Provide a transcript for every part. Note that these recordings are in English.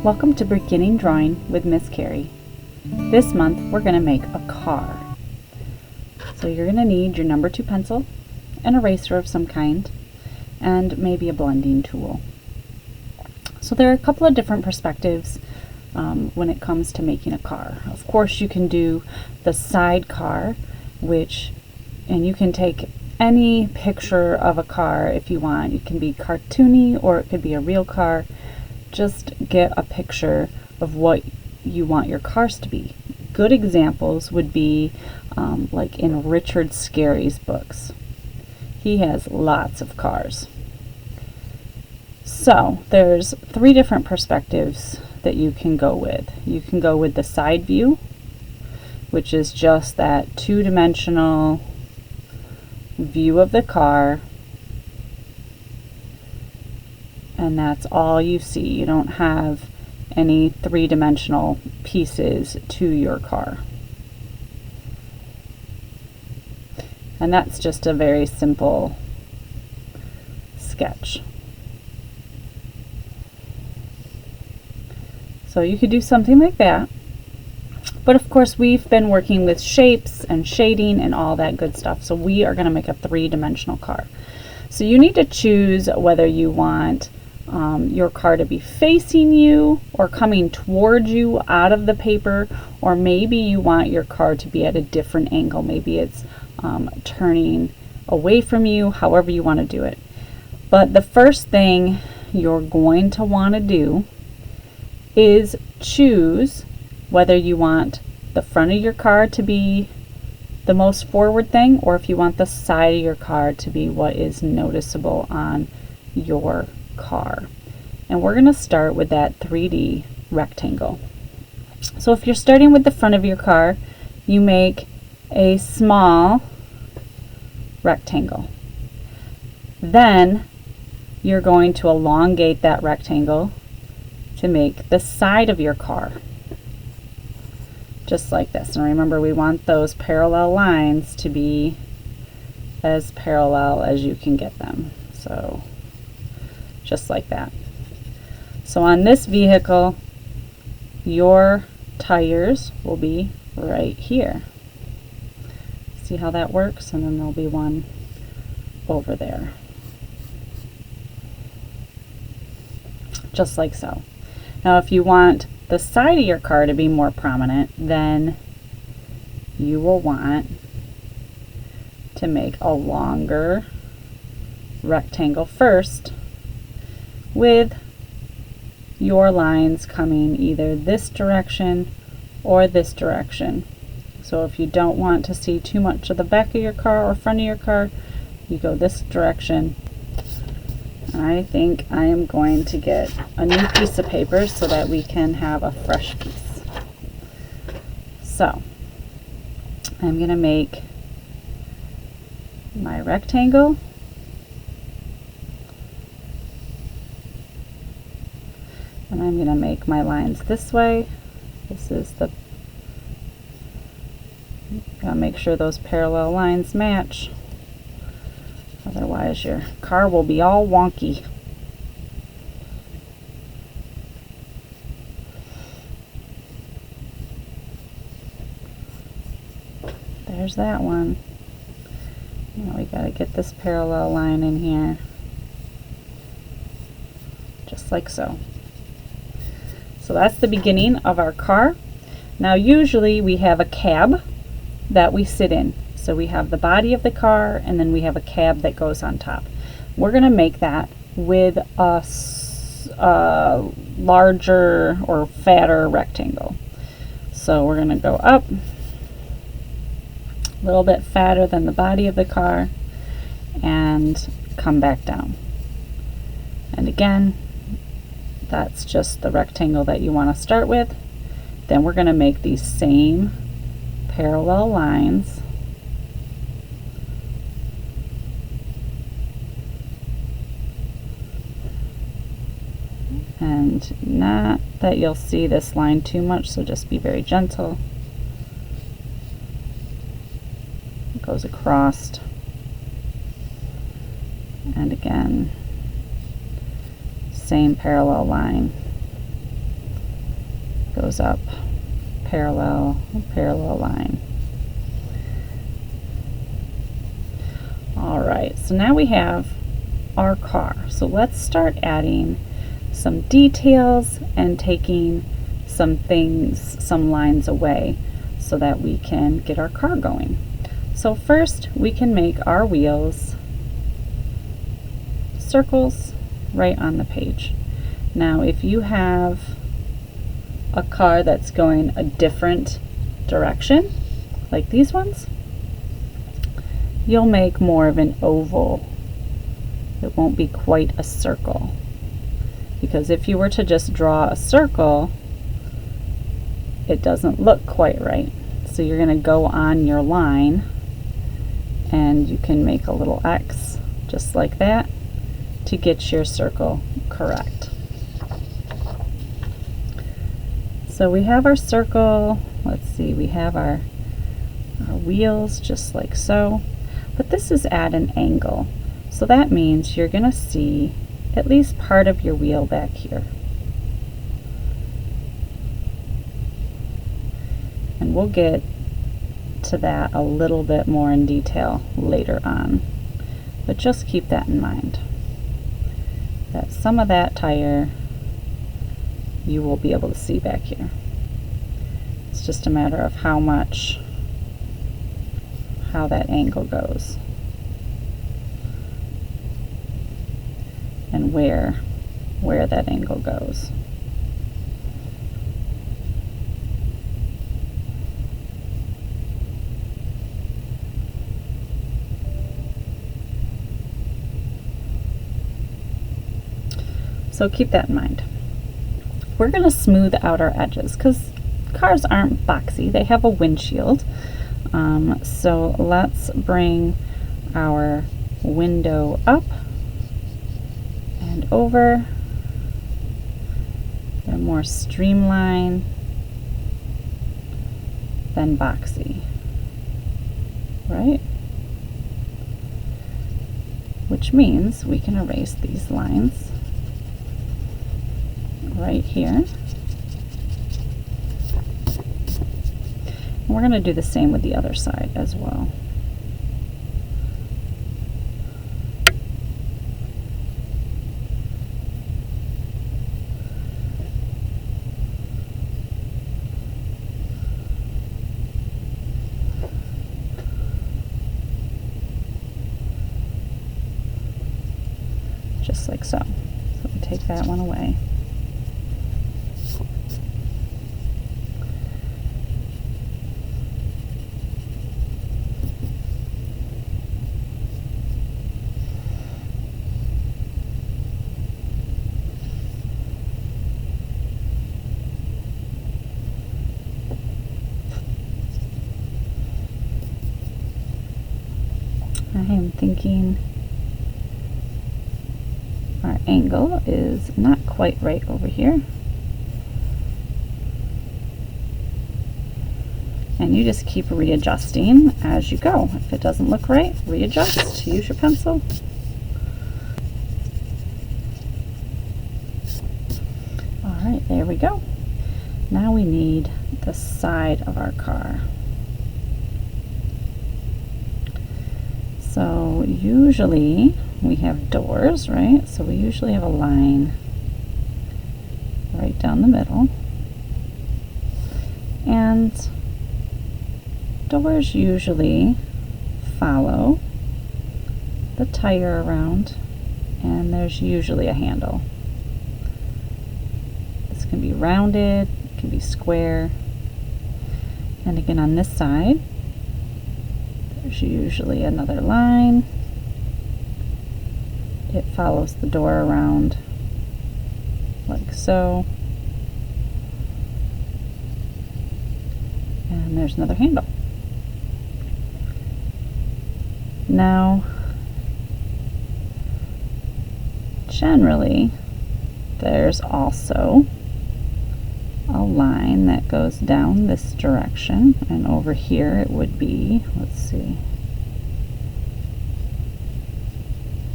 Welcome to Beginning Drawing with Miss Carrie. This month we're going to make a car. So you're going to need your number 2 pencil, an eraser of some kind, and maybe a blending tool. So there are a couple of different perspectives when it comes to making a car. Of course you can do the sidecar, and you can take any picture of a car if you want. It can be cartoony or it could be a real car. Just get a picture of what you want your cars to be. Good examples would be like in Richard Scarry's books. He has lots of cars. So there's 3 different perspectives that you can go with. You can go with the side view, which is just that 2-dimensional view of the car, and that's all you see. You don't have any 3-dimensional pieces to your car. And that's just a very simple sketch. So you could do something like that. But of course we've been working with shapes and shading and all that good stuff. So we are going to make a 3-dimensional car. So you need to choose whether you want your car to be facing you or coming towards you out of the paper, or maybe you want your car to be at a different angle. Maybe it's turning away from you, however you want to do it. But the first thing you're going to want to do is choose whether you want the front of your car to be the most forward thing, or if you want the side of your car to be what is noticeable on your car. And we're going to start with that 3D rectangle. So if you're starting with the front of your car, you make a small rectangle. Then you're going to elongate that rectangle to make the side of your car. Just like this. And remember, we want those parallel lines to be as parallel as you can get them. So just like that. So on this vehicle, your tires will be right here. See how that works? And then there'll be one over there. Just like so. Now if you want the side of your car to be more prominent, then you will want to make a longer rectangle first, with your lines coming either this direction or this direction. So if you don't want to see too much of the back of your car or front of your car, you go this direction. I think I am going to get a new piece of paper so that we can have a fresh piece. So I'm going to make my rectangle, and I'm going to make my lines this way. This is the, gotta make sure those parallel lines match. Otherwise your car will be all wonky. There's that one. Now we gotta get this parallel line in here. Just like so. So that's the beginning of our car. Now usually we have a cab that we sit in. So we have the body of the car, and then we have a cab that goes on top. We're going to make that with a larger or fatter rectangle. So we're going to go up a little bit fatter than the body of the car and come back down. And again, that's just the rectangle that you want to start with. Then we're going to make these same parallel lines and not that you'll see this line too much, so just be very gentle. It goes across, and again same parallel line goes up parallel line. All right, so now we have our car. So let's start adding some details and taking some things, some lines away so that we can get our car going. So first we can make our wheels circles right on the page. Now if you have a car that's going a different direction, like these ones, you'll make more of an oval. It won't be quite a circle. Because if you were to just draw a circle, it doesn't look quite right. So you're going to go on your line and you can make a little X just like that to get your circle correct. So we have our circle, let's see, we have our wheels just like so, but this is at an angle. So that means you're going to see at least part of your wheel back here. And we'll get to that a little bit more in detail later on. But just keep that in mind, that some of that tire you will be able to see back here. It's just a matter of how that angle goes and where that angle goes. So keep that in mind. We're going to smooth out our edges because cars aren't boxy, they have a windshield. So let's bring our window up and over. They're more streamlined than boxy, right? Which means we can erase these lines right here. And we're going to do the same with the other side as well. Just like so. So we take that one away. I am thinking our angle is not quite right over here. And you just keep readjusting as you go. If it doesn't look right, readjust. Use your pencil. All right, there we go. Now we need the side of our car. So usually we have doors, right? So we usually have a line right down the middle. And doors usually follow the tire around, and there's usually a handle. This can be rounded, it can be square. And again on this side, there's usually another line. It follows the door around like so. And there's another handle. Now, generally, there's also a line that goes down this direction, and over here it would be, let's see,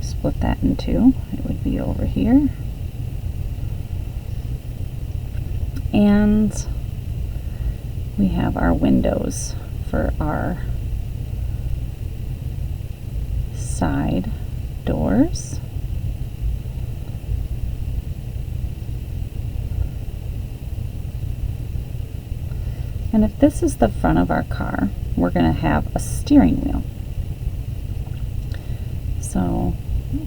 split that in two, it would be over here, And we have our windows for our side doors. And if this is the front of our car, we're going to have a steering wheel. So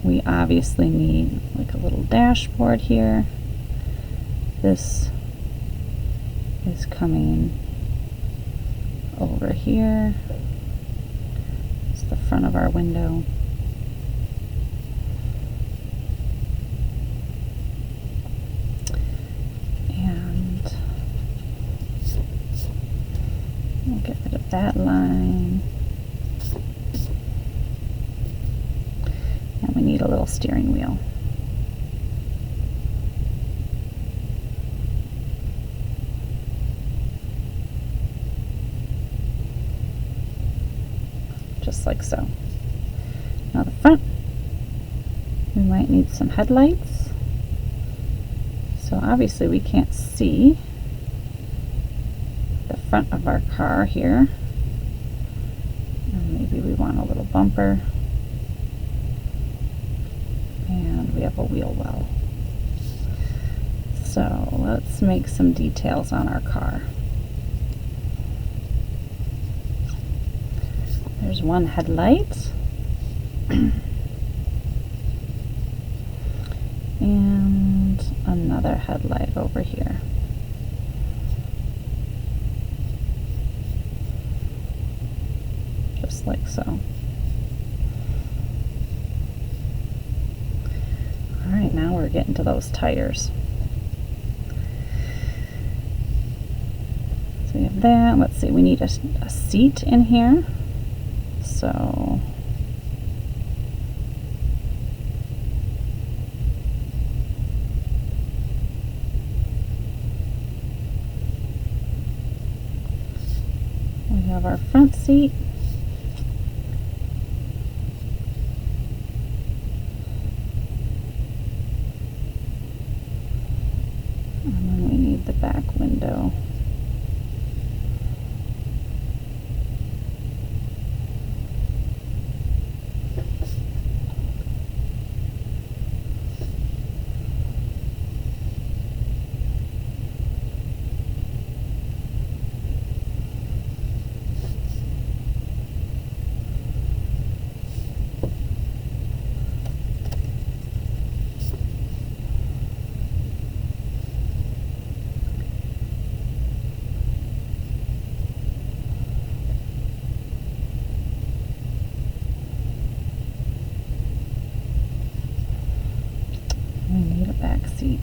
we obviously need like a little dashboard here. This is coming over here. It's the front of our window. And we'll get rid of that line. And we need a little steering wheel. Just like so. Now the front, we might need some headlights. So obviously we can't see the front of our car here. And maybe we want a little bumper. And we have a wheel well. So let's make some details on our car. There's one headlight. And another headlight over here. Just like so. Alright, now we're getting to those tires. So we have that. Let's see, we need a seat in here. So we have our front seat. And then we need the back window. We need a back seat.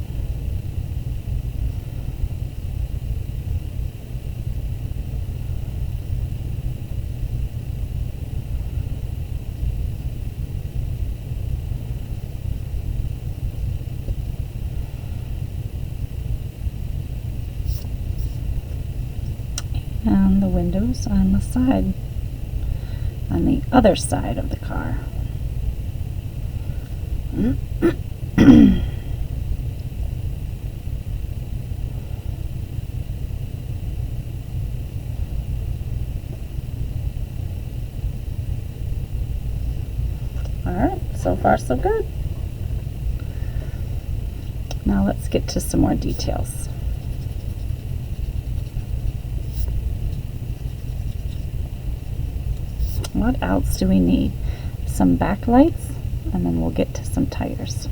And the windows on the side, on the other side of the car. Alright, so far so good. Now let's get to some more details. What else do we need? Some backlights, and then we'll get to some tires.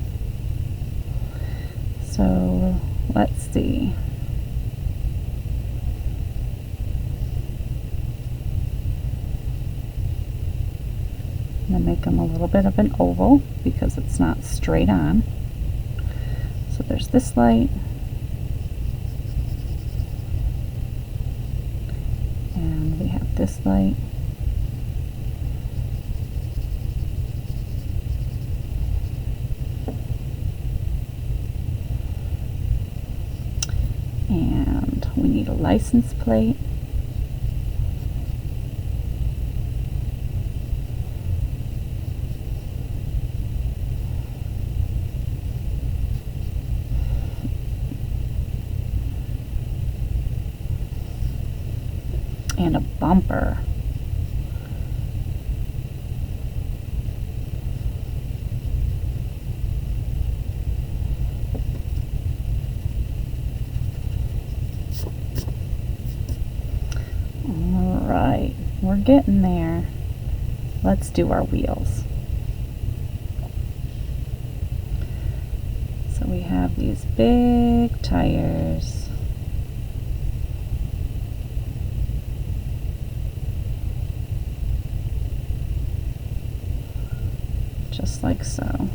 So let's see. I'm going to make them a little bit of an oval because it's not straight on. So there's this light. And we have this light. And we need a license plate. and a bumper. All right, we're getting there. Let's do our wheels. So we have these big tires. Just like so.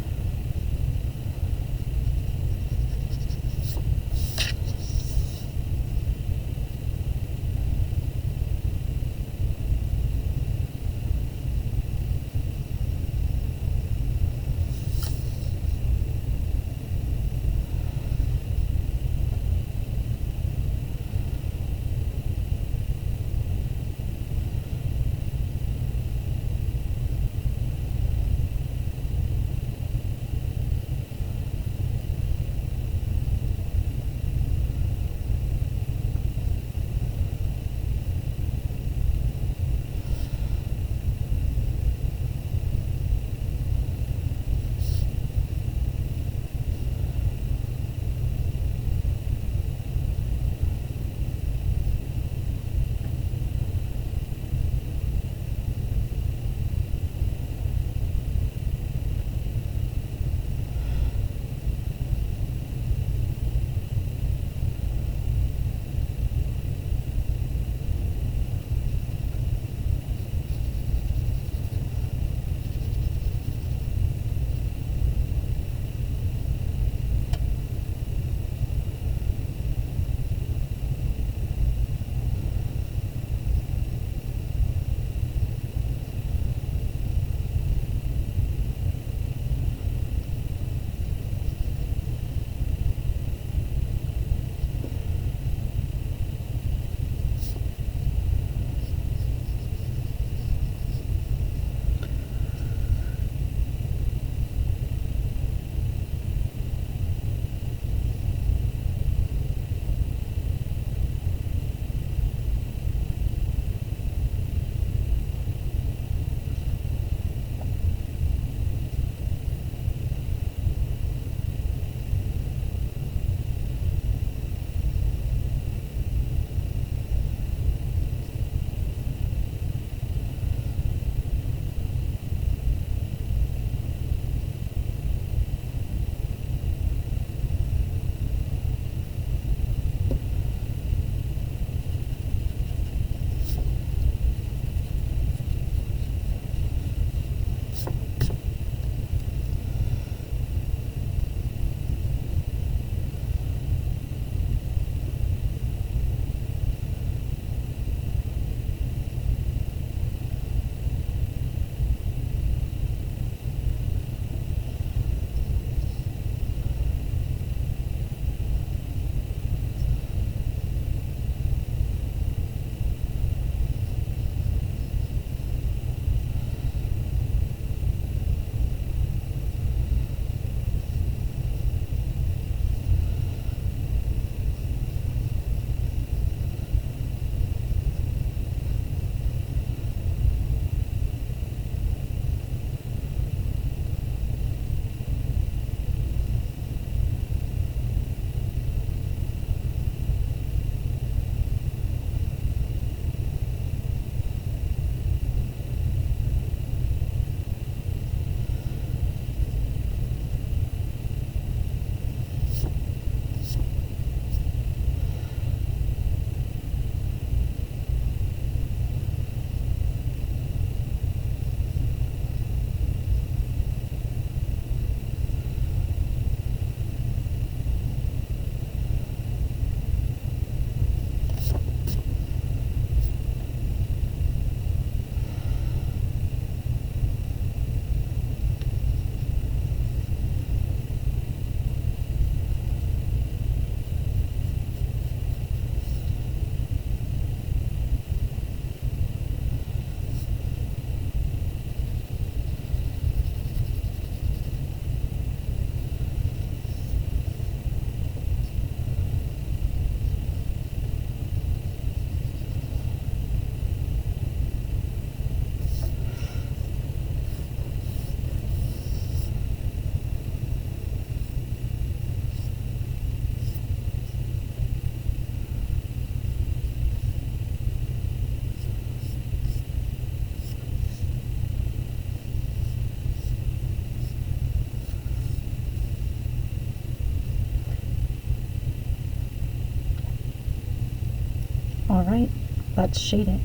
All right, let's shade it.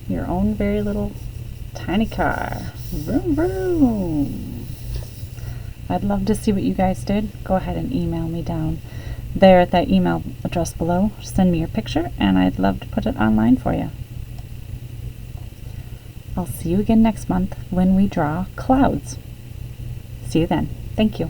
Your own very little tiny car. Vroom, vroom. I'd love to see what you guys did. Go ahead and email me down there at that email address below. Send me your picture and I'd love to put it online for you. I'll see you again next month when we draw clouds. See you then. Thank you.